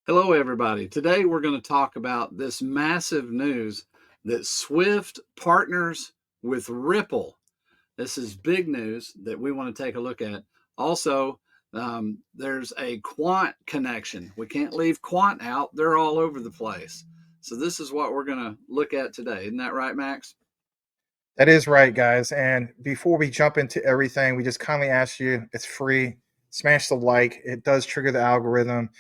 Hello, everybody. Today we're going to talk about this massive news that SWIFT partners with Ripple. This is big news that we want to take a look at. Also, there's a Quant connection. We can't leave Quant out. They're all over the place. So this is what we're going to look at today. Isn't that right, Max? That is right, guys. And before we jump into everything, we just kindly ask you, it's free. Smash the like. It does trigger the algorithm.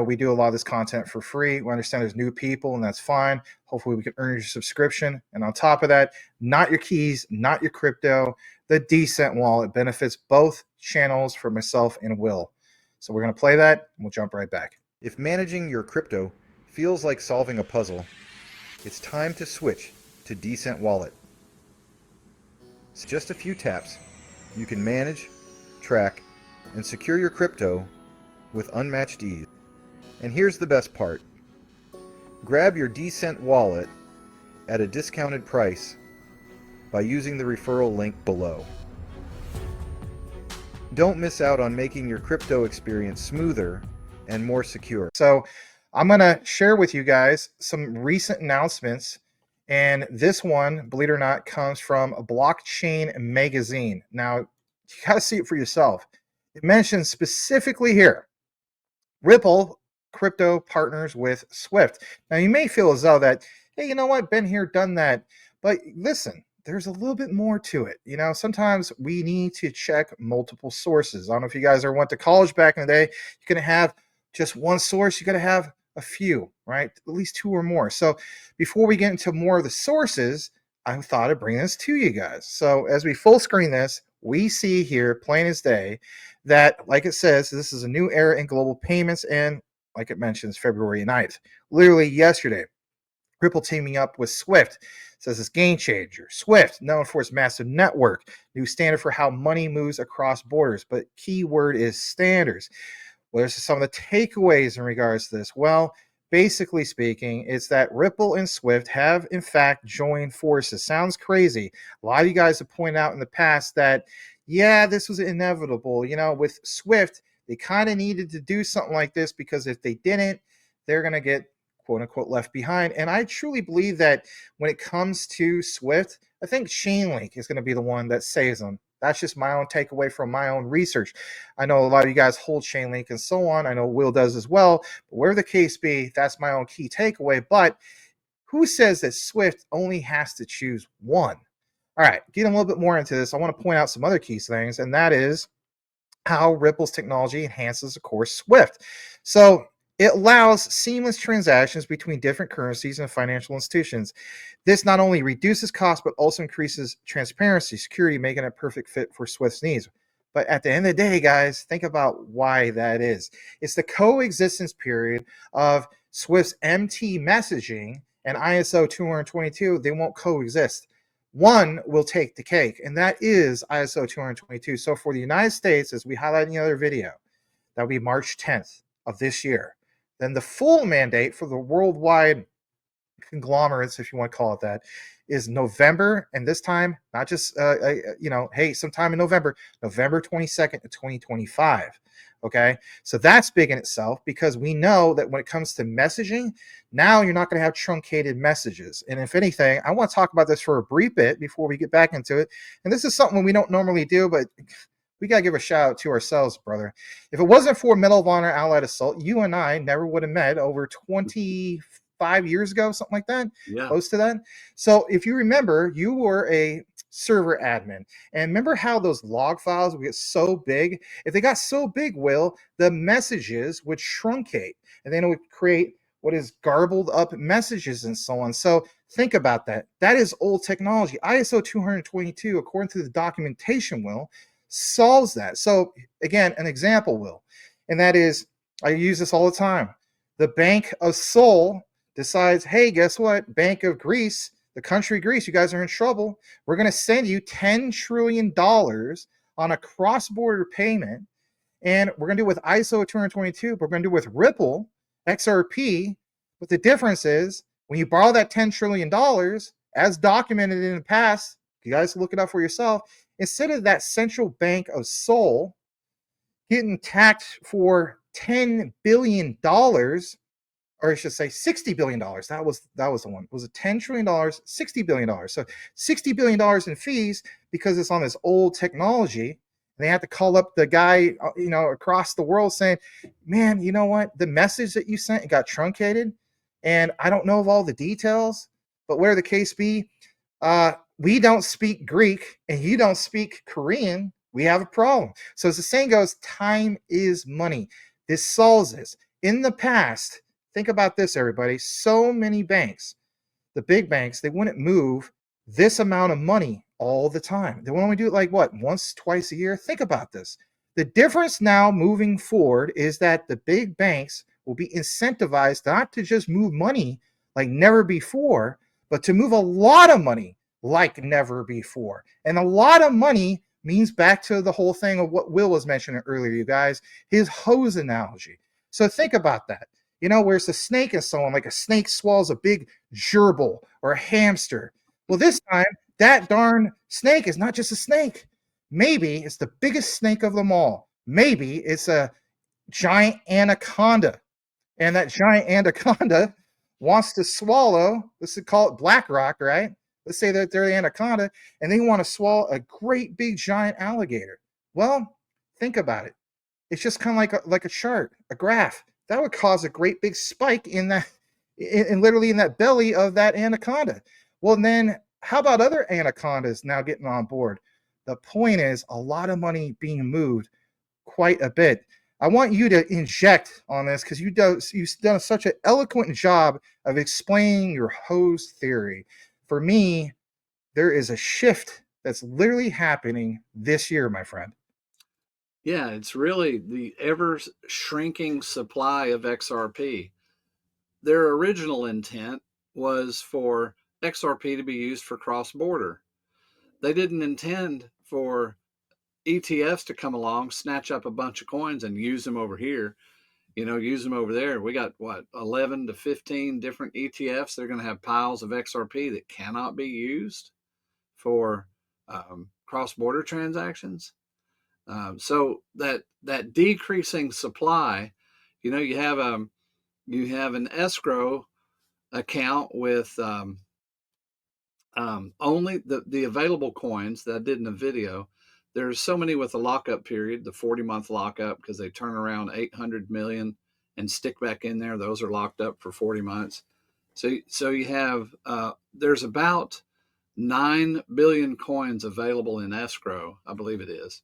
We do a lot of this content for free. We understand there's new people, and that's fine. Hopefully, we can earn your subscription. And on top of that, not your keys, not your crypto. The decent wallet benefits both channels for myself and Will. So we're going to play that, and we'll jump right back. If managing your crypto feels like solving a puzzle, it's time to switch to Decent Wallet. So just a few taps, you can manage, track, and secure your crypto with unmatched ease. And here's the best part. Grab your Decent Wallet at a discounted price by using the referral link below. Don't miss out on making your crypto experience smoother and more secure. So I'm going to share with you guys some recent announcements. And this one, believe it or not, comes from a Blockchain magazine. Now, you got to see it for yourself. It mentions specifically here, Ripple crypto partners with SWIFT. Now, you may feel as though that, hey, you know what, been here, done that. But listen, there's a little bit more to it. Sometimes we need to check multiple sources. I don't know if you guys ever went to college back in the day. You're going to have just one source. You got to have a few, right? At least two or more. So before we get into more of the sources, I thought I'd bring this to you guys. So as we full screen this, we see here, plain as day, that, like it says, this is a new era in global payments, and like it mentions, February 9th, literally yesterday. Ripple teaming up with SWIFT says it's game changer. SWIFT, known for its massive network, new standard for how money moves across borders. But key word is standards. What are some of the takeaways in regards to this? Well, basically speaking, it's that Ripple and SWIFT have in fact joined forces. Sounds crazy. A lot of you guys have pointed out in the past that, yeah, this was inevitable. With SWIFT, they kind of needed to do something like this because if they didn't, they're going to get quote unquote left behind. And I truly believe that when it comes to SWIFT, I think Chainlink is going to be the one that saves them. That's just my own takeaway from my own research. I know a lot of you guys hold Chainlink and so on. I know Will does as well. But wherever the case be, that's my own key takeaway. But who says that SWIFT only has to choose one? All right, getting a little bit more into this, I want to point out some other key things, and that is how Ripple's technology enhances, of course, SWIFT. So it allows seamless transactions between different currencies and financial institutions. This not only reduces costs, but also increases transparency, security, making it a perfect fit for SWIFT's needs. But at the end of the day, guys, think about why that is. It's the coexistence period of SWIFT's MT messaging and ISO 222. They won't coexist. One will take the cake, and that is ISO 222. So for the United States, as we highlight in the other video, that will be March 10th of this year. Then the full mandate for the worldwide conglomerates, if you want to call it that, is November, and this time, not just, hey, sometime in November 22nd of 2025. Okay, so that's big in itself because we know that when it comes to messaging, now you're not going to have truncated messages. And if anything, I want to talk about this for a brief bit before we get back into it. And this is something we don't normally do, but we got to give a shout out to ourselves, brother. If it wasn't for Medal of Honor Allied Assault, you and I never would have met over 25 years ago, something like that, Yeah. close to that. So if you remember, you were a server admin. And remember how those log files would get so big? If they got so big, Will, the messages would truncate, and then it would create what is garbled up messages and so on. So think about that. That is old technology. ISO 222, according to the documentation, Will, solves that. So again, an example, Will, and that is, I use this all the time. The Bank of Seoul decides, hey, guess what? Bank of Greece, the country Greece, you guys are in trouble. We're going to send you $10 trillion on a cross-border payment, and we're going to do it with ISO 222, but we're going to do it with Ripple, XRP. But the difference is, when you borrow that $10 trillion, as documented in the past, you guys look it up for yourself, instead of that central bank of Seoul getting taxed for $10 billion, or I should say $60 billion. That was the one. Was it $10 trillion, $60 billion. So $60 billion in fees because it's on this old technology. And they had to call up the guy, across the world saying, man, you know what? The message that you sent, it got truncated. And I don't know of all the details, but whatever the case be, we don't speak Greek and you don't speak Korean. We have a problem. So as the saying goes, time is money. This solves this. In the past, think about this, everybody. So many banks, the big banks, they wouldn't move this amount of money all the time. They would only do it like what, once, twice a year? Think about this. The difference now moving forward is that the big banks will be incentivized not to just move money like never before, but to move a lot of money like never before. And a lot of money means back to the whole thing of what Will was mentioning earlier, you guys, his hose analogy. So think about that. Where it's a snake and so on, like a snake swallows a big gerbil or a hamster. Well, this time, that darn snake is not just a snake. Maybe it's the biggest snake of them all. Maybe it's a giant anaconda. And that giant anaconda wants to swallow, let's call it BlackRock, right? Let's say that they're the anaconda, and they want to swallow a great big giant alligator. Well, think about it. It's just kind of like a chart, a graph. That would cause a great big spike in literally in that belly of that anaconda. Well, then how about other anacondas now getting on board? The point is a lot of money being moved, quite a bit. I want you to inject on this because you've done such an eloquent job of explaining your hose theory. For me, there is a shift that's literally happening this year, my friend. Yeah, it's really the ever shrinking supply of XRP. Their original intent was for XRP to be used for cross border. They didn't intend for ETFs to come along, snatch up a bunch of coins and use them over here, use them over there. We got 11 to 15 different ETFs. They're going to have piles of XRP that cannot be used for cross border transactions. So that decreasing supply, you have an escrow account with only the available coins that I did in the video. There's so many with a lockup period, the 40-month lockup, because they turn around 800 million and stick back in there. Those are locked up for 40 months. So you have there's about 9 billion coins available in escrow, I believe it is,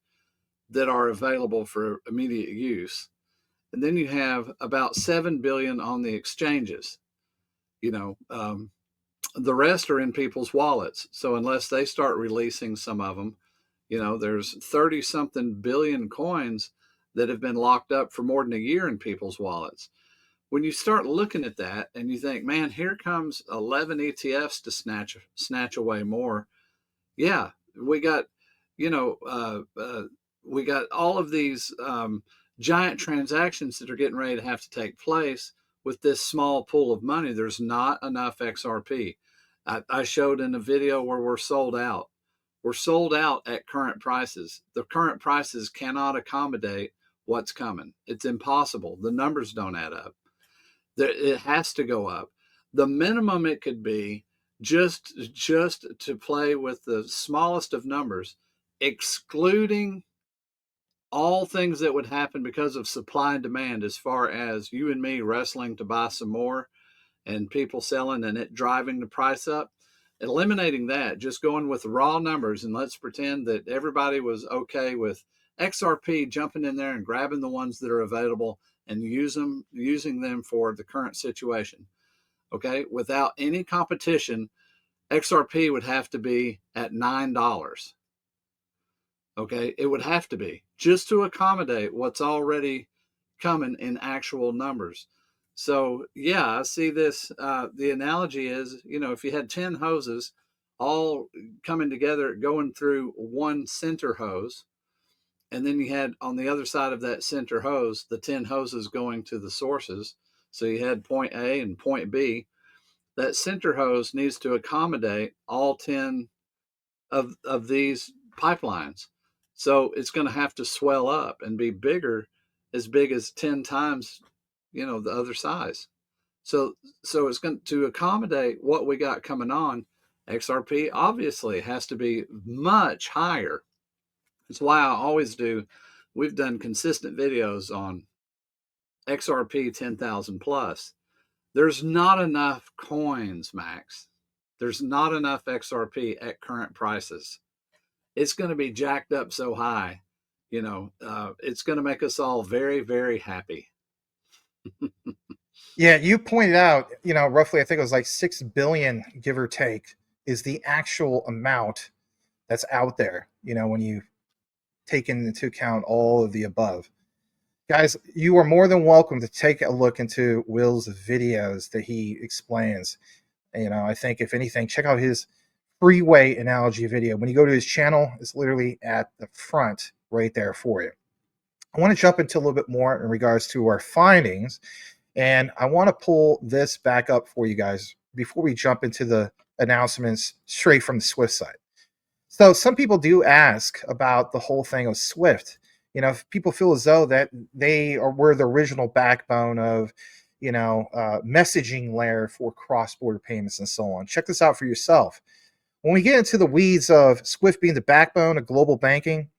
that are available for immediate use. And then you have about 7 billion on the exchanges. The rest are in people's wallets. So unless they start releasing some of them, there's 30 something billion coins that have been locked up for more than a year in people's wallets. When you start looking at that and you think, man, here comes 11 ETFs to snatch away more. Yeah, we got, we got all of these giant transactions that are getting ready to have to take place with this small pool of money. There's not enough XRP. I showed in a video where we're sold out. We're sold out at current prices. The current prices cannot accommodate what's coming. It's impossible. The numbers don't add up. It has to go up. The minimum it could be, just to play with the smallest of numbers, excluding all things that would happen because of supply and demand, as far as you and me wrestling to buy some more and people selling and it driving the price up, eliminating that, just going with raw numbers, and let's pretend that everybody was okay with XRP jumping in there and grabbing the ones that are available and using them for the current situation. Okay, without any competition, XRP would have to be at $9. Okay, it would have to be, just to accommodate what's already coming in actual numbers. So yeah, I see this. The analogy is, if you had 10 hoses all coming together, going through one center hose, and then you had on the other side of that center hose, the 10 hoses going to the sources. So you had point A and point B. That center hose needs to accommodate all 10 of these pipelines. So it's going to have to swell up and be bigger, as big as 10 times, the other size. So it's going to accommodate what we got coming on. XRP obviously has to be much higher. That's why I always do. We've done consistent videos on XRP 10,000 plus. There's not enough coins, Max. There's not enough XRP at current prices. It's going to be jacked up so high, it's going to make us all very, very happy. Yeah, you pointed out, roughly, I think it was like 6 billion, give or take, is the actual amount that's out there, when you take into account all of the above. Guys, you are more than welcome to take a look into Will's videos that he explains. I think if anything, check out his freeway analogy video. When you go to his channel, it's literally at the front right there for you. I want to jump into a little bit more in regards to our findings, and I want to pull this back up for you guys before we jump into the announcements straight from the SWIFT side. So some people do ask about the whole thing of SWIFT. If people feel as though that were the original backbone of, messaging layer for cross-border payments and so on. Check this out for yourself. When we get into the weeds of SWIFT being the backbone of global banking,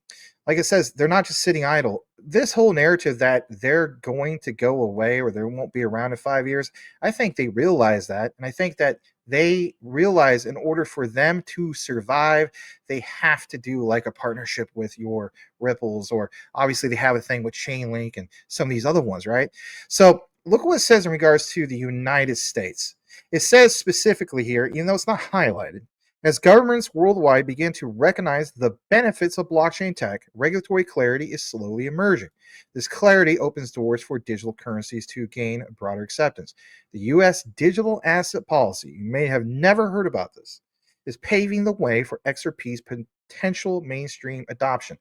like it says, they're not just sitting idle. This whole narrative that they're going to go away or they won't be around in 5 years, I think they realize that. And I think that they realize in order for them to survive, they have to do like a partnership with your Ripples, or obviously they have a thing with Chainlink and some of these other ones, right? So look what it says in regards to the United States. It says specifically here, even though it's not highlighted, as governments worldwide begin to recognize the benefits of blockchain tech, regulatory clarity is slowly emerging. This clarity opens doors for digital currencies to gain broader acceptance. The U.S. digital asset policy, you may have never heard about this, is paving the way for XRP's potential mainstream adoption.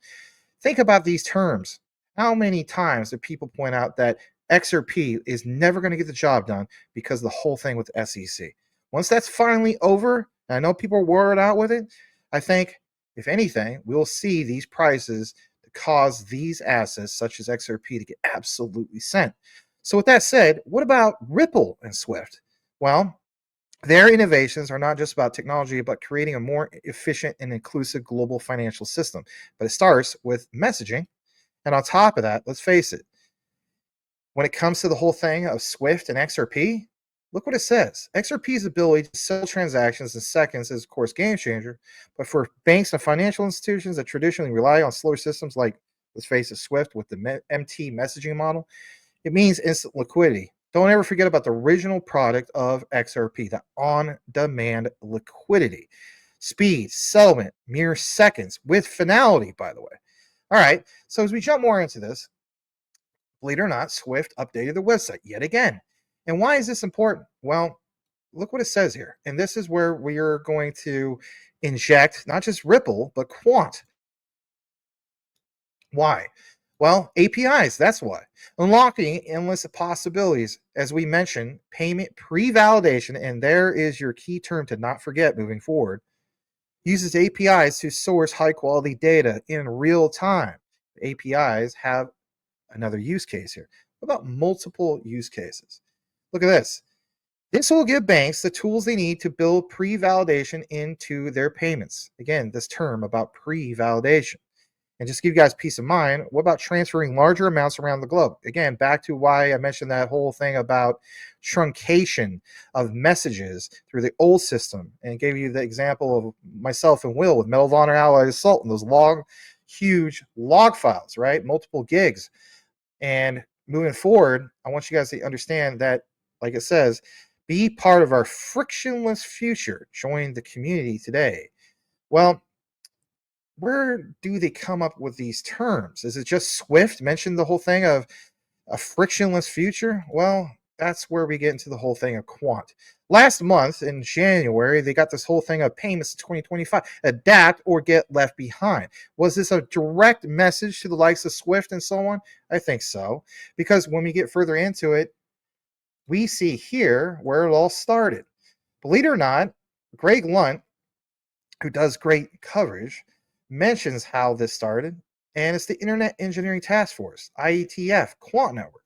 Think about these terms. How many times do people point out that XRP is never going to get the job done because of the whole thing with SEC? Once that's finally over, and I know people are worried out with it, I think, if anything, we'll see these prices to cause these assets, such as XRP, to get absolutely sent. So with that said, what about Ripple and SWIFT? Well, their innovations are not just about technology, but creating a more efficient and inclusive global financial system. But it starts with messaging. And on top of that, let's face it, when it comes to the whole thing of SWIFT and XRP, look what it says. XRP's ability to settle transactions in seconds is, of course, game changer. But for banks and financial institutions that traditionally rely on slower systems like, let's face it, SWIFT with the MT messaging model, it means instant liquidity. Don't ever forget about the original product of XRP, the on-demand liquidity. Speed, settlement, mere seconds, with finality, by the way. All right, so as we jump more into this, believe it or not, SWIFT updated the website yet again. And why is this important? Well, look what it says here. And this is where we are going to inject not just Ripple, but Quant. Why? Well, APIs, that's why. Unlocking endless possibilities. As we mentioned, payment pre-validation, and there is your key term to not forget moving forward, uses APIs to source high-quality data in real time. APIs have another use case here. What about multiple use cases? Look at this. This will give banks the tools they need to build pre-validation into their payments. Again, this term about pre-validation. And just give you guys peace of mind, what about transferring larger amounts around the globe? Again, back to why I mentioned that whole thing about truncation of messages through the old system, and gave you the example of myself and Will with Medal of Honor Allied Assault and those huge log files, right? Multiple gigs. And moving forward, I want you guys to understand that, like it says, be part of our frictionless future. Join the community today. Well, where do they come up with these terms? Is it just SWIFT mentioned the whole thing of a frictionless future? Well, that's where we get into the whole thing of Quant. Last month in January, they got this whole thing of payments 2025, adapt or get left behind. Was this a direct message to the likes of SWIFT and so on? I think so, because when we get further into it, we see here where it all started. Believe it or not, Greg Lunt, who does great coverage, mentions how this started, and it's the Internet Engineering Task Force, IETF, Quant Network.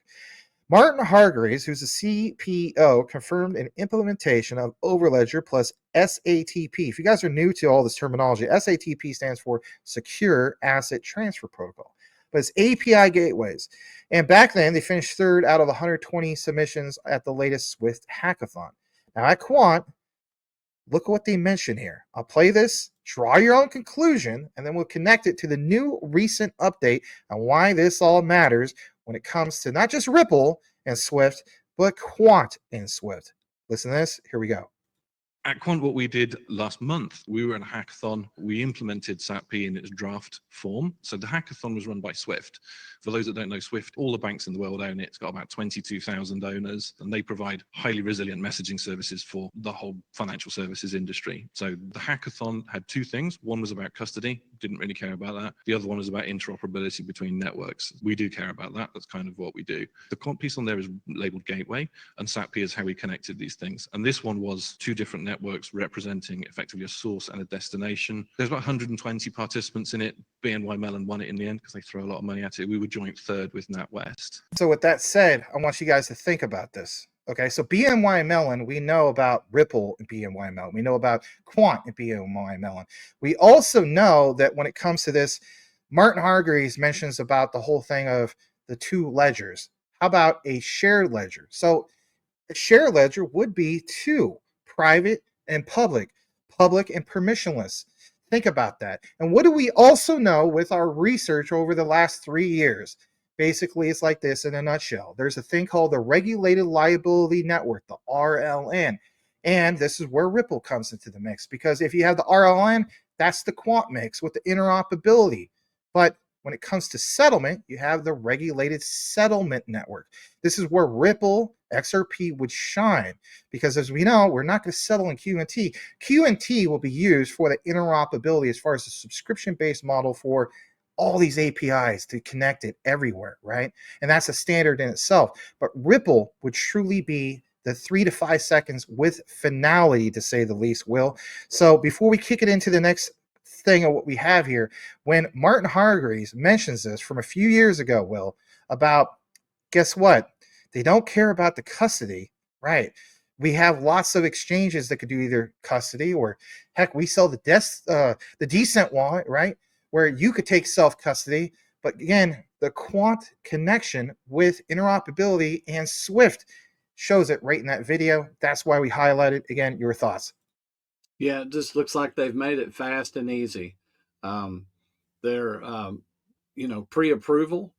Martin Hargreaves, who's a CPO, confirmed an implementation of Overledger plus SATP. If you guys are new to all this terminology, SATP stands for Secure Asset Transfer Protocol, but it's API gateways. And back then, they finished third out of 120 submissions at the latest SWIFT hackathon. Now, at Quant, look at what they mention here. I'll play this, draw your own conclusion, and then we'll connect it to the new recent update on why this all matters when it comes to not just Ripple and SWIFT, but Quant and SWIFT. Listen to this. Here we go. At Quant, what we did last month, we were in a hackathon. We implemented SATP in its draft form. So the hackathon was run by SWIFT. For those that don't know SWIFT, all the banks in the world own it. It's got about 22,000 owners, and they provide highly resilient messaging services for the whole financial services industry. So the hackathon had two things. One was about custody. Didn't really care about that. The other one was about interoperability between networks. We do care about that. That's kind of what we do. The Quant piece on there is labeled gateway, and SATP is how we connected these things. And this one was two different networks representing effectively a source and a destination. There's about 120 participants in it. BNY Mellon won it in the end because they throw a lot of money at it. We were joint third with NatWest. So with that said, I want you guys to think about this. Okay, so BNY Mellon, we know about Ripple and BNY Mellon. We know about Quant and BNY Mellon. We also know that when it comes to this, Martin Hargreaves mentions about the whole thing of the two ledgers. How about a shared ledger? So a shared ledger would be two, private and public and permissionless. Think about that. And what do we also know with our research over the last 3 years? Basically, it's like this in a nutshell. There's a thing called the Regulated Liability Network, the RLN. And this is where Ripple comes into the mix, because if you have the RLN, that's the Quant mix with the interoperability. But when it comes to settlement, you have the Regulated Settlement Network. This is where Ripple XRP would shine, because as we know, we're not going to settle in Q&T. Q&T will be used for the interoperability as far as the subscription-based model for all these APIs to connect it everywhere, right? And that's a standard in itself. But Ripple would truly be the 3 to 5 seconds with finality, to say the least, Will. So before we kick it into the next thing of what we have here, when Martin Hargreaves mentions this from a few years ago, Will, about, guess what? They don't care about the custody, right? We have lots of exchanges that could do either custody or, heck, we sell the Decent wallet, right? Where you could take self-custody. But again, the Quant connection with interoperability and SWIFT shows it right in that video. That's why we highlighted. Again, your thoughts. Yeah, it just looks like they've made it fast and easy. They're, pre-approval.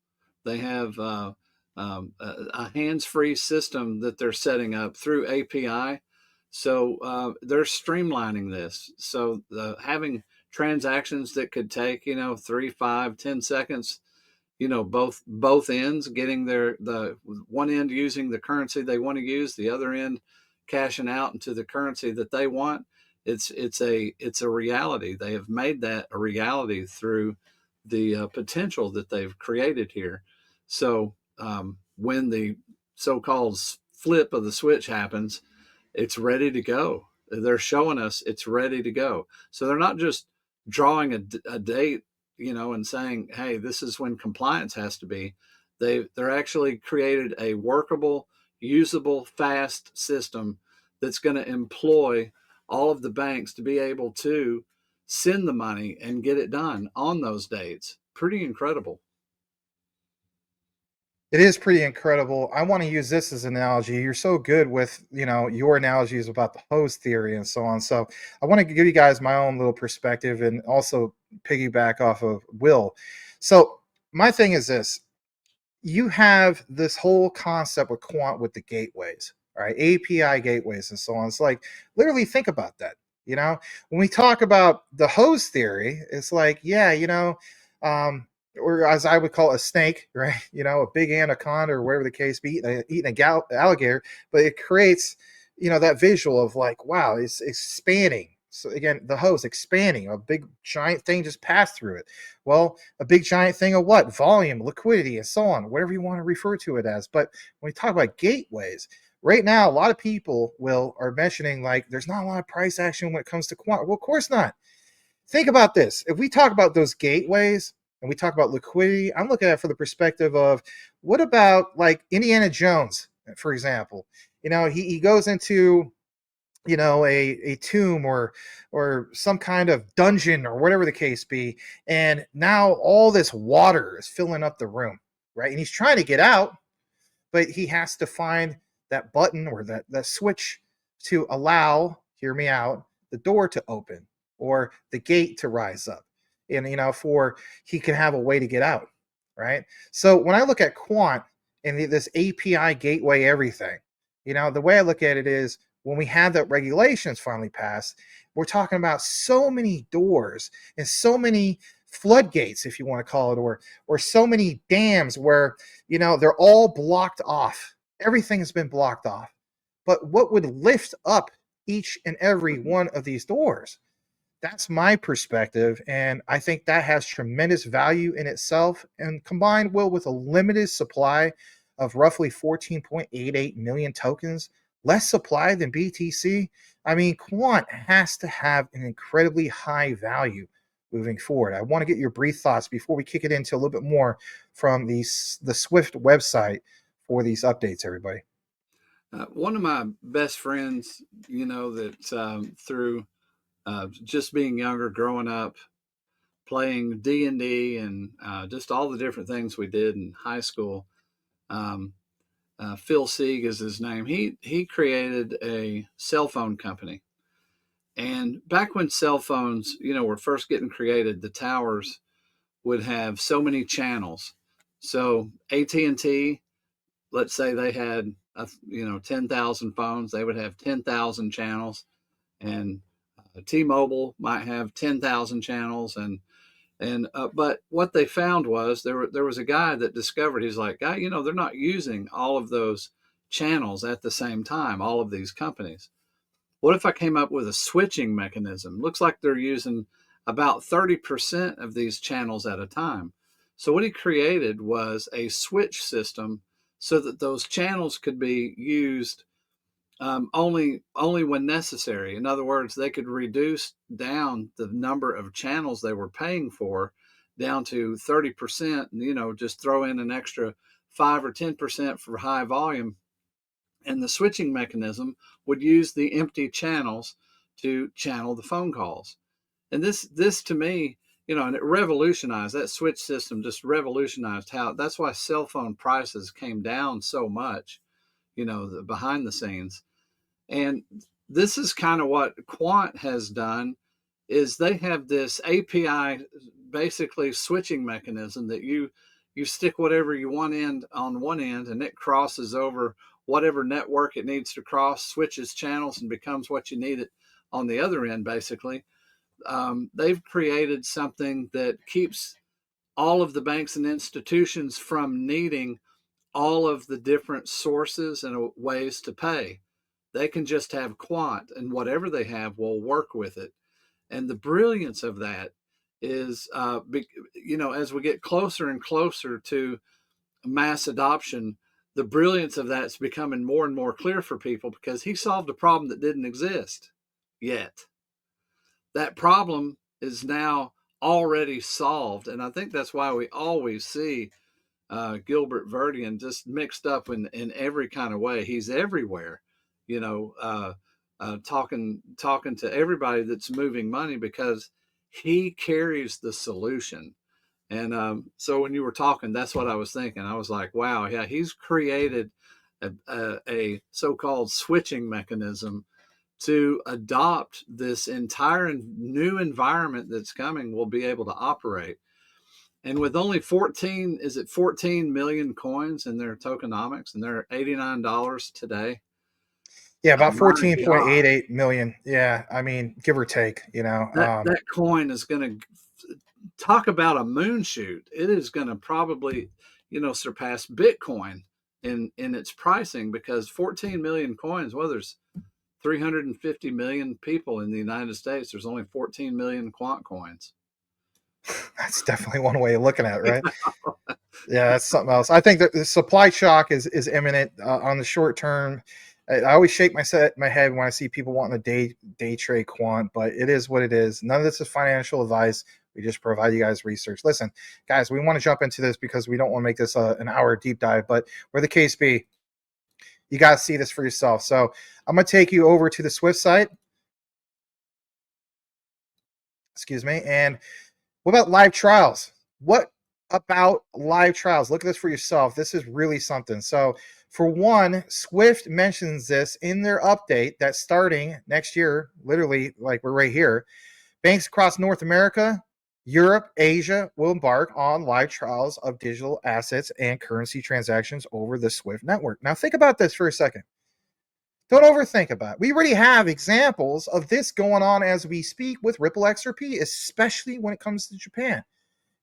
They have a hands-free system that they're setting up through API. So they're streamlining this. So having transactions that could take 3, 5, 10 seconds, both ends getting the one end using the currency they want to use, the other end cashing out into the currency that they want. It's a reality. They have made that a reality through the potential that they've created here. So when the so-called flip of the switch happens, it's ready to go. They're showing us it's ready to go. So they're not just drawing a date, and saying, hey, this is when compliance has to be. They're actually created a workable, usable, fast system that's going to employ all of the banks to be able to send the money and get it done on those dates. Pretty incredible. It is pretty incredible. I want to use this as an analogy. You're so good with, your analogies about the hose theory and so on. So I want to give you guys my own little perspective and also piggyback off of Will. So my thing is this. You have this whole concept with Quant with the gateways, right? API gateways and so on. It's like, literally think about that. When we talk about the hose theory, it's like, or as I would call a snake, right? A big anaconda or whatever the case be, eating a alligator, but it creates, that visual of like, wow, it's expanding. So again, the hose expanding, a big giant thing just passed through it. Well, a big giant thing of what? Volume, liquidity, and so on, whatever you want to refer to it as. But when we talk about gateways, right now, a lot of people are mentioning like there's not a lot of price action when it comes to Quant. Well, of course not. Think about this. If we talk about those gateways, and we talk about liquidity, I'm looking at it from the perspective of what about like Indiana Jones, for example. He goes into a tomb or some kind of dungeon or whatever the case be, and now all this water is filling up the room, right? And he's trying to get out, but he has to find that button or that switch to allow, hear me out, the door to open or the gate to rise up, and for he can have a way to get out, right? So when I look at Quant and this API gateway everything, the way I look at it is when we have that regulations finally passed, we're talking about so many doors and so many floodgates, if you want to call it, or so many dams where they're all blocked off. Everything's been blocked off. But what would lift up each and every one of these doors? That's my perspective, and I think that has tremendous value in itself. And combined, with a limited supply of roughly 14.88 million tokens, less supply than BTC, I mean, Quant has to have an incredibly high value moving forward. I want to get your brief thoughts before we kick it into a little bit more from the SWIFT website for these updates, everybody. One of my best friends, that through just being younger, growing up, playing D&D and just all the different things we did in high school. Phil Sieg is his name. He created a cell phone company. And back when cell phones, were first getting created, the towers would have so many channels. So AT&T, let's say they had 10,000 phones, they would have 10,000 channels, and T-Mobile might have 10,000 channels, but what they found was there was a guy that discovered, he's like, they're not using all of those channels at the same time, all of these companies. What if I came up with a switching mechanism? Looks like they're using about 30% of these channels at a time. So what he created was a switch system so that those channels could be used only when necessary. In other words, they could reduce down the number of channels they were paying for down to 30%, and just throw in an extra 5 or 10% for high volume. And the switching mechanism would use the empty channels to channel the phone calls. And this to me, and it revolutionized, that switch system just revolutionized how, that's why cell phone prices came down so much, behind the scenes. And this is kind of what Quant has done, is they have this API basically switching mechanism that you stick whatever you want in on one end, and it crosses over whatever network it needs to cross, switches channels, and becomes what you need it on the other end, basically. They've created something that keeps all of the banks and institutions from needing all of the different sources and ways to pay. They can just have Quant, and whatever they have will work with it. And the brilliance of that is, as we get closer and closer to mass adoption, the brilliance of that's becoming more and more clear for people, because he solved a problem that didn't exist yet. That problem is now already solved. And I think that's why we always see Gilbert Verdian just mixed up in every kind of way. He's everywhere, talking to everybody that's moving money, because he carries the solution. And so when you were talking, that's what I was thinking. I was like, wow, yeah, he's created a so-called switching mechanism to adopt this entire new environment that's coming, will be able to operate. And with only 14 million coins in their tokenomics, and they're $89 today. Yeah, about My God. 14.88 million. Yeah, I mean, give or take, That coin is going to talk about a moonshoot. It is going to probably, surpass Bitcoin in its pricing, because 14 million coins, well, there's 350 million people in the United States. There's only 14 million Quant coins. That's definitely one way of looking at it, right? Yeah, that's something else. I think that the supply shock is imminent on the short term. I always shake my head when I see people wanting to day trade Quant, but it is what it is. None of this is financial advice. We just provide you guys research. Listen, guys, we want to jump into this because we don't want to make this an hour deep dive, but where the case be, you got to see this for yourself. So I'm going to take you over to the SWIFT site. Excuse me. And what about live trials? What about live trials? Look at this for yourself. This is really something. So for one, SWIFT mentions this in their update that starting next year, literally like we're right here, banks across North America, Europe, Asia will embark on live trials of digital assets and currency transactions over the SWIFT network. Now think about this for a second. Don't overthink about it. We already have examples of this going on as we speak with Ripple XRP, especially when it comes to Japan.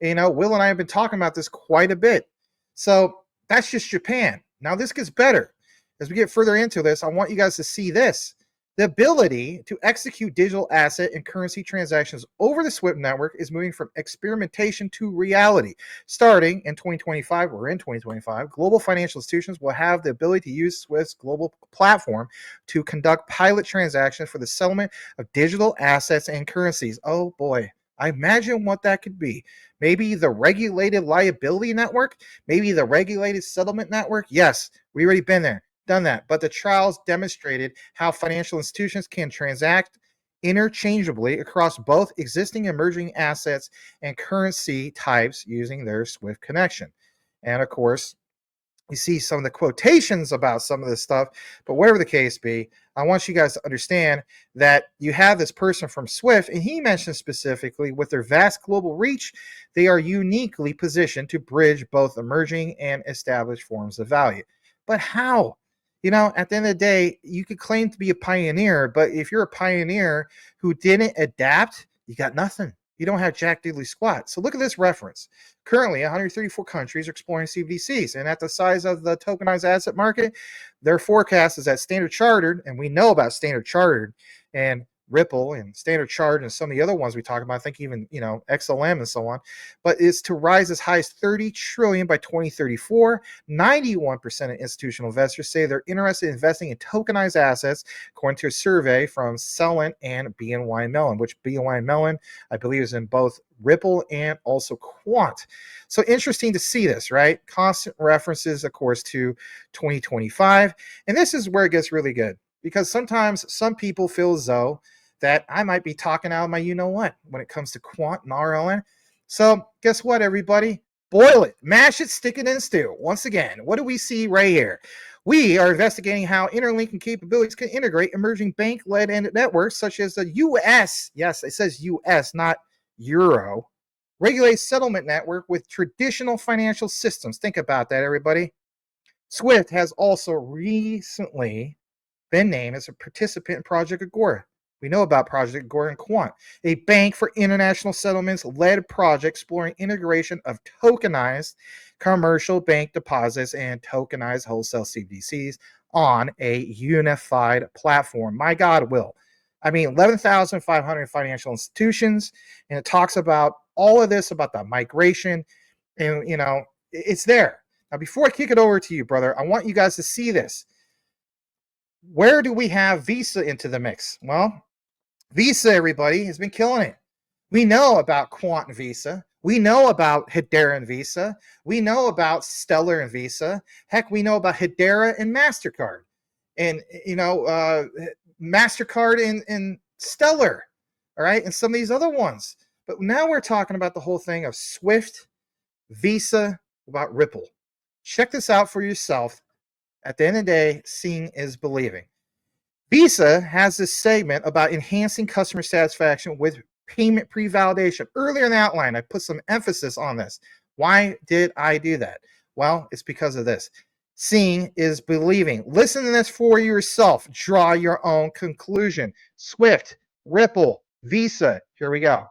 You know, Will and I have been talking about this quite a bit. So that's just Japan. Now this gets better. As we get further into this, I want you guys to see this. The ability to execute digital asset and currency transactions over the SWIFT network is moving from experimentation to reality. Starting in 2025, we're in 2025, global financial institutions will have the ability to use SWIFT's global platform to conduct pilot transactions for the settlement of digital assets and currencies. Oh boy, I imagine what that could be. Maybe the regulated liability network, maybe the regulated settlement network. Yes, we already been there, done that. But the trials demonstrated how financial institutions can transact interchangeably across both existing emerging assets and currency types using their SWIFT connection. And of course, you see some of the quotations about some of this stuff, but whatever the case be, I want you guys to understand that you have this person from SWIFT, and he mentioned specifically with their vast global reach, they are uniquely positioned to bridge both emerging and established forms of value. But how? You know, at the end of the day, you could claim to be a pioneer, but if you're a pioneer who didn't adapt, you got nothing. You don't have jack diddly squat. So look at this reference. Currently, 134 countries are exploring CBDCs, and at the size of the tokenized asset market, their forecast is that Standard Chartered, and we know about Standard Chartered and Ripple and Standard Chartered and some of the other ones we talk about, I think even, you know, XLM and so on, but is to rise as high as 30 trillion by 2034. 91% of institutional investors say they're interested in investing in tokenized assets, according to a survey from Celent and BNY Mellon, which BNY Mellon, I believe, is in both Ripple and also Quant. So interesting to see this, right? Constant references, of course, to 2025. And this is where it gets really good, because sometimes some people feel as though that I might be talking out of my you-know-what when it comes to Quant and RLN. So guess what, everybody? Boil it, mash it, stick it in stew. Once again, what do we see right here? We are investigating how interlinking capabilities can integrate emerging bank-led networks such as the U.S., yes, it says U.S., not Euro, regulated settlement network with traditional financial systems. Think about that, everybody. SWIFT has also recently been named as a participant in Project Agora. We know about Project Agora and Quant, a bank for international settlements led project exploring integration of tokenized commercial bank deposits and tokenized wholesale CBDCs on a unified platform. My God, Will. I mean, 11,500 financial institutions, and it talks about all of this, about the migration, and, you know, it's there. Now, before I kick it over to you, brother, I want you guys to see this. Where do we have Visa into the mix? Well, Visa, everybody, has been killing it. We know about Quant and Visa. We know about Hedera and Visa. We know about Stellar and Visa. Heck, we know about Hedera and MasterCard. And, you know, MasterCard and Stellar, all right, and some of these other ones. But now we're talking about the whole thing of SWIFT, Visa, about Ripple. Check this out for yourself. At the end of the day, seeing is believing. Visa has this segment about enhancing customer satisfaction with payment pre-validation. Earlier in the outline, I put some emphasis on this. Why did I do that? Well, it's because of this. Seeing is believing. Listen to this for yourself. Draw your own conclusion. SWIFT, Ripple, Visa. Here we go.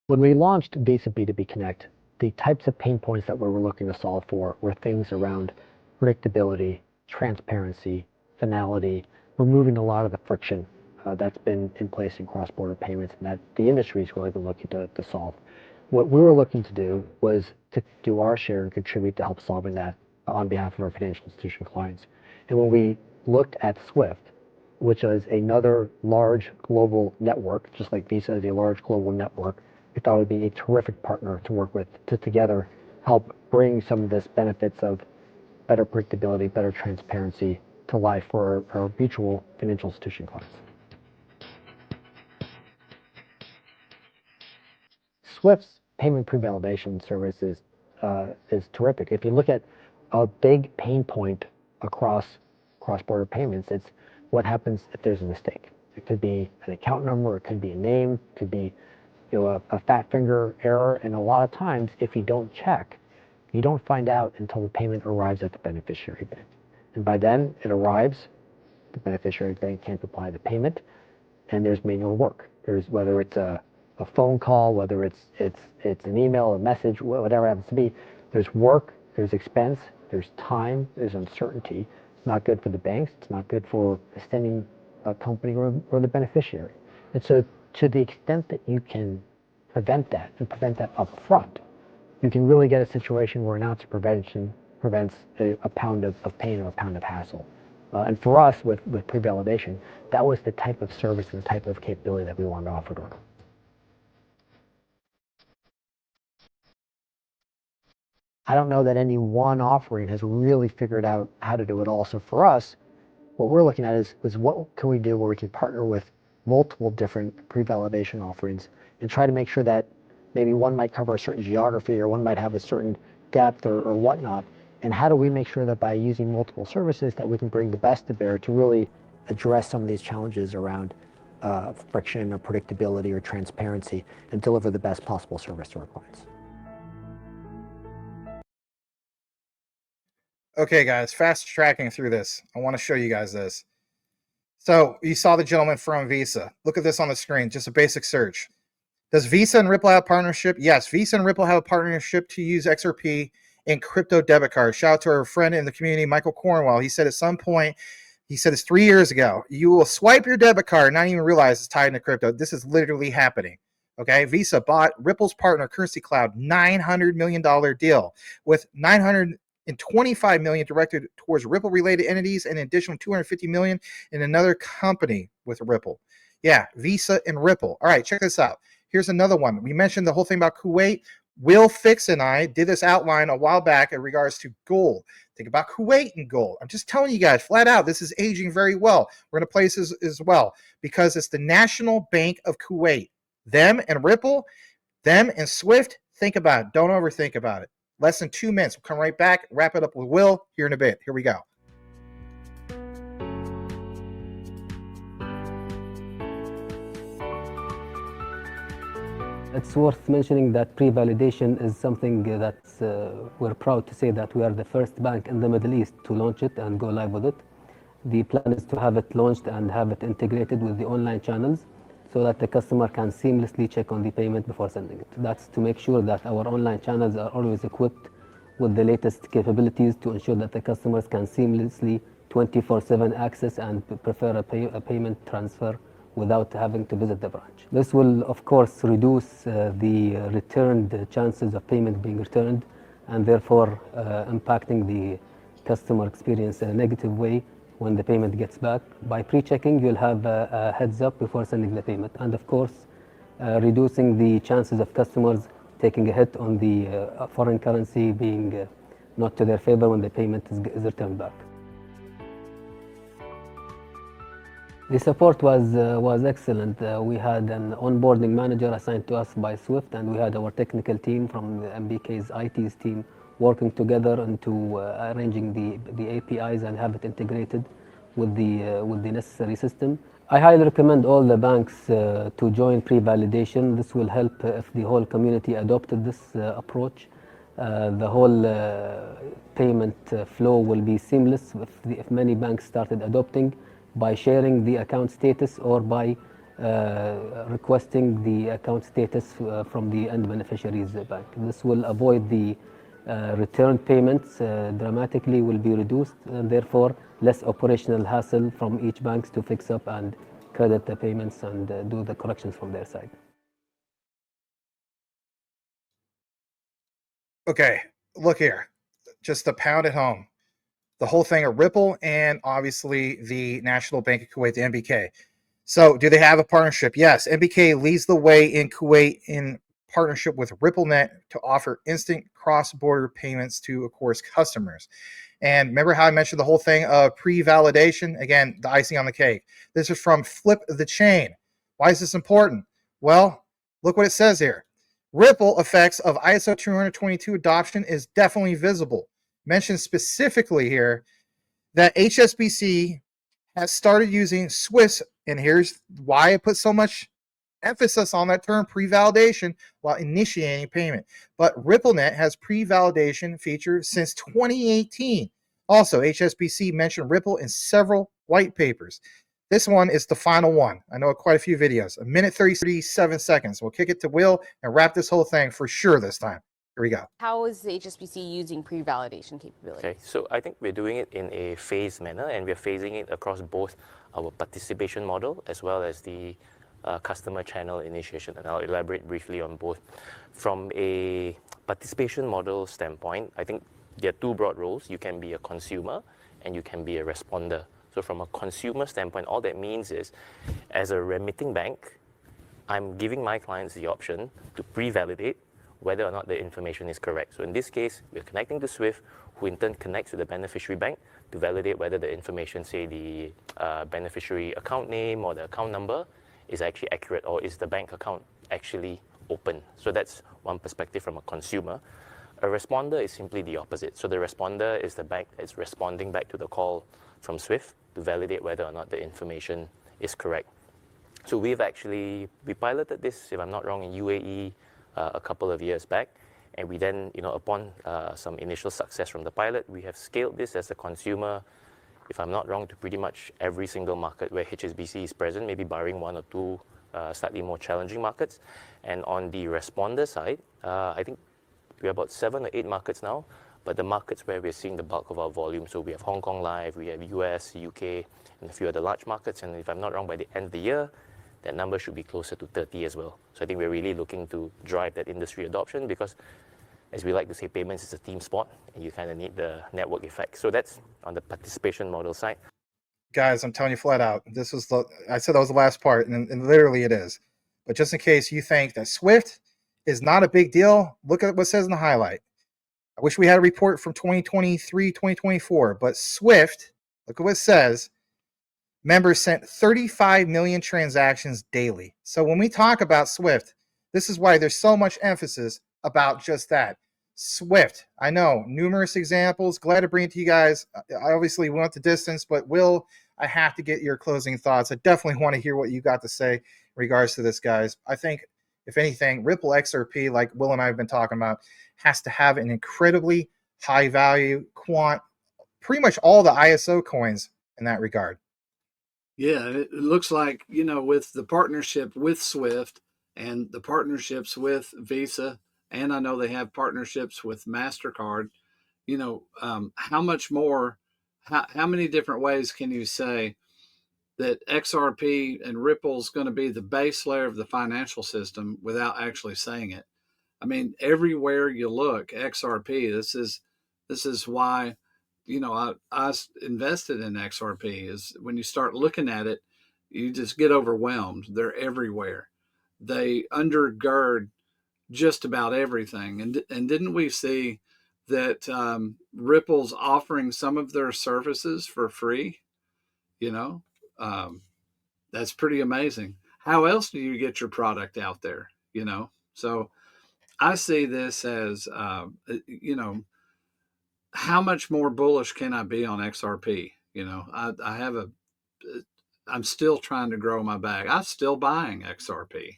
When we launched Visa B2B Connect, the types of pain points that we were looking to solve for were things around predictability, transparency, finality, removing a lot of the friction that's been in place in cross-border payments and that the industry has really been looking to solve. What we were looking to do was to do our share and contribute to help solving that on behalf of our financial institution clients. And when we looked at SWIFT, which is another large global network, just like Visa is a large global network, we thought it would be a terrific partner to work with to together help bring some of this benefits of better predictability, better transparency to life for our mutual financial institution clients. SWIFT's payment pre-validation service is terrific. If you look at a big pain point across cross-border payments, it's what happens if there's a mistake. It could be an account number, it could be a name, it could be a fat finger error, and a lot of times, if you don't check, you don't find out until the payment arrives at the beneficiary bank. And by then, it arrives, the beneficiary bank can't apply the payment, and there's manual work. There's whether it's a phone call, whether it's an email, a message, whatever it happens to be. There's work, there's expense, there's time, there's uncertainty. It's not good for the banks. It's not good for the sending company or the beneficiary. And so, to the extent that you can prevent that and prevent that up front, you can really get a situation where an ounce of prevention prevents a pound of pain or a pound of hassle. And for us, with pre-validation, that was the type of service and the type of capability that we wanted to offer to them. I don't know that any one offering has really figured out how to do it all. So for us, what we're looking at is what can we do where we can partner with multiple different pre-validation offerings and try to make sure that maybe one might cover a certain geography or one might have a certain depth or whatnot. And how do we make sure that by using multiple services that we can bring the best to bear to really address some of these challenges around friction or predictability or transparency and deliver the best possible service to our clients. Okay, guys, fast tracking through this. I want to show you guys this. So you saw the gentleman from Visa. Look at this on the screen, just a basic search. Does Visa and Ripple have a partnership? Yes, Visa and Ripple have a partnership to use XRP in crypto debit cards. Shout out to our friend in the community, Michael Cornwell. He said at some point, he said it's 3 years ago, you will swipe your debit card and not even realize it's tied into crypto. This is literally happening. Okay, Visa bought Ripple's partner, Currency Cloud, $900 million deal with $925 million directed towards Ripple-related entities and an additional $250 million in another company with Ripple. Yeah, Visa and Ripple. All right, check this out. Here's another one. We mentioned the whole thing about Kuwait. Will Fix and I did this outline a while back in regards to gold. Think about Kuwait and gold. I'm just telling you guys flat out, this is aging very well. We're going to place this as well because it's the National Bank of Kuwait. Them and Ripple, them and SWIFT, think about it. Don't overthink about it. Less than 2 minutes. We'll come right back, wrap it up with Will here in a bit. Here we go. It's worth mentioning that pre-validation is something that we're proud to say that we are the first bank in the Middle East to launch it and go live with it. The plan is to have it launched and have it integrated with the online channels so that the customer can seamlessly check on the payment before sending it. That's to make sure that our online channels are always equipped with the latest capabilities to ensure that the customers can seamlessly 24/7 access and prefer a payment transfer without having to visit the branch. This will, of course, reduce the returned chances of payment being returned and therefore impacting the customer experience in a negative way when the payment gets back. By pre-checking, you'll have a heads up before sending the payment. And of course, reducing the chances of customers taking a hit on the foreign currency being not to their favor when the payment is returned back. The support was excellent. We had an onboarding manager assigned to us by SWIFT, and we had our technical team from the MBK's IT's team working together into arranging the APIs and have it integrated with the necessary system. I highly recommend all the banks to join pre-validation. This will help if the whole community adopted this approach. The whole payment flow will be seamless if many banks started adopting by sharing the account status or by requesting the account status from the end beneficiary's bank. This will avoid the return payments dramatically will be reduced, and therefore less operational hassle from each bank to fix up and credit the payments and do the corrections from their side. Okay, look here. Just to pound it home. the whole thing at Ripple, and obviously the National Bank of Kuwait, the NBK. So do they have a partnership? Yes, NBK leads the way in Kuwait in partnership with RippleNet to offer instant cross-border payments to, of course, customers. And remember how I mentioned the whole thing of pre-validation? Again, the icing on the cake. This is from Flip the Chain. Why is this important? Well, look what it says here. Ripple effects of ISO 222 adoption is definitely visible. Mentioned specifically here that HSBC has started using SWIFT, and here's why I put so much emphasis on that term, pre-validation, while initiating payment. But RippleNet has pre-validation feature since 2018. Also, HSBC mentioned Ripple in several white papers. This one is the final one. I know quite a few videos. 1 minute 37 seconds. We'll kick it to Will and wrap this whole thing for sure this time. Here we go. How is HSBC using pre-validation capability? Okay, so I think we're doing it in a phased manner, and we're phasing it across both our participation model as well as the customer channel initiation, and I'll elaborate briefly on both. From a participation model standpoint, I think there are two broad roles. You can be a consumer and you can be a responder. So from a consumer standpoint, all that means is, as a remitting bank, I'm giving my clients the option to pre-validate whether or not the information is correct. So in this case, we're connecting to SWIFT, who in turn connects with the beneficiary bank to validate whether the information, say the beneficiary account name or the account number, is actually accurate, or is the bank account actually open. So that's one perspective from a consumer. A responder is simply the opposite. So the responder is the bank that's responding back to the call from SWIFT to validate whether or not the information is correct. So we piloted this, if I'm not wrong, in UAE a couple of years back. And we then, upon some initial success from the pilot, we have scaled this as a consumer, if I'm not wrong, to pretty much every single market where HSBC is present, maybe barring one or two slightly more challenging markets. And on the responder side, I think we're about 7 or 8 markets now, but the markets where we're seeing the bulk of our volume. So we have Hong Kong live, we have US, UK, and a few other large markets. And if I'm not wrong, by the end of the year, that number should be closer to 30 as well. So I think we're really looking to drive that industry adoption because, as we like to say, payments is a team sport, and you kind of need the network effect. So that's on the participation model side. Guys, I'm telling you flat out, I said that was the last part, and literally it is. But just in case you think that SWIFT is not a big deal, look at what it says in the highlight. I wish we had a report from 2023, 2024, but SWIFT, look at what it says, members sent 35 million transactions daily. So when we talk about SWIFT, this is why there's so much emphasis about just that. SWIFT, I know, numerous examples. Glad to bring it to you guys. I obviously went the distance, but Will, I have to get your closing thoughts. I definitely want to hear what you got to say in regards to this, guys. I think, if anything, Ripple XRP, like Will and I have been talking about, has to have an incredibly high value quant, pretty much all the ISO coins in that regard. Yeah, it looks like, with the partnership with SWIFT and the partnerships with Visa, and I know they have partnerships with MasterCard, how much more, how many different ways can you say that XRP and Ripple is going to be the base layer of the financial system without actually saying it? I mean, everywhere you look, XRP, this is why, I invested in XRP. Is when you start looking at it, you just get overwhelmed. They're everywhere. They undergird just about everything. And didn't we see that Ripple's offering some of their services for free? That's pretty amazing. How else do you get your product out there? So I see this as, how much more bullish can I be on XRP? I'm still trying to grow my bag. I'm still buying XRP.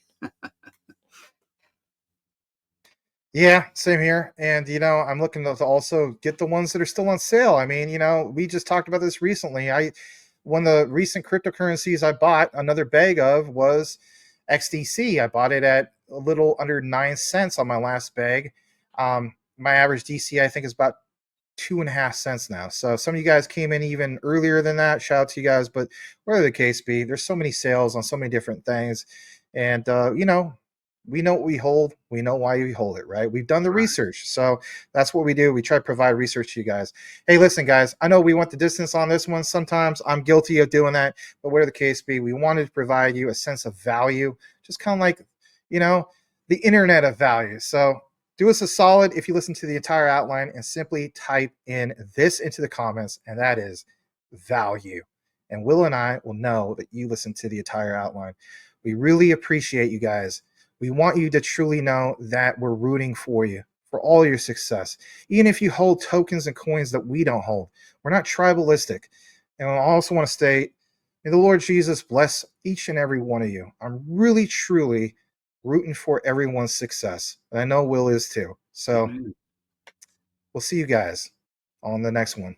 Yeah, same here. And, I'm looking to also get the ones that are still on sale. I mean, we just talked about this recently. One of the recent cryptocurrencies I bought another bag of was XDC. I bought it at a little under 9 cents on my last bag. My average DC, I think, is about 2.5 cents now. So some of you guys came in even earlier than that. Shout out to you guys. But whatever the case be, there's so many sales on so many different things. And, we know what we hold. We know why we hold it, right? We've done the research. So that's what we do. We try to provide research to you guys. Hey, listen, guys, I know we went the distance on this one. Sometimes I'm guilty of doing that, but whatever the case be, we wanted to provide you a sense of value, just kind of like, the internet of value. So do us a solid if you listen to the entire outline and simply type in this into the comments, and that is value. And Will and I will know that you listened to the entire outline. We really appreciate you guys. We want you to truly know that we're rooting for you for all your success. Even if you hold tokens and coins that we don't hold, we're not tribalistic. And I also want to state, may the Lord Jesus bless each and every one of you. I'm really, truly rooting for everyone's success. And I know Will is too. So we'll see you guys on the next one.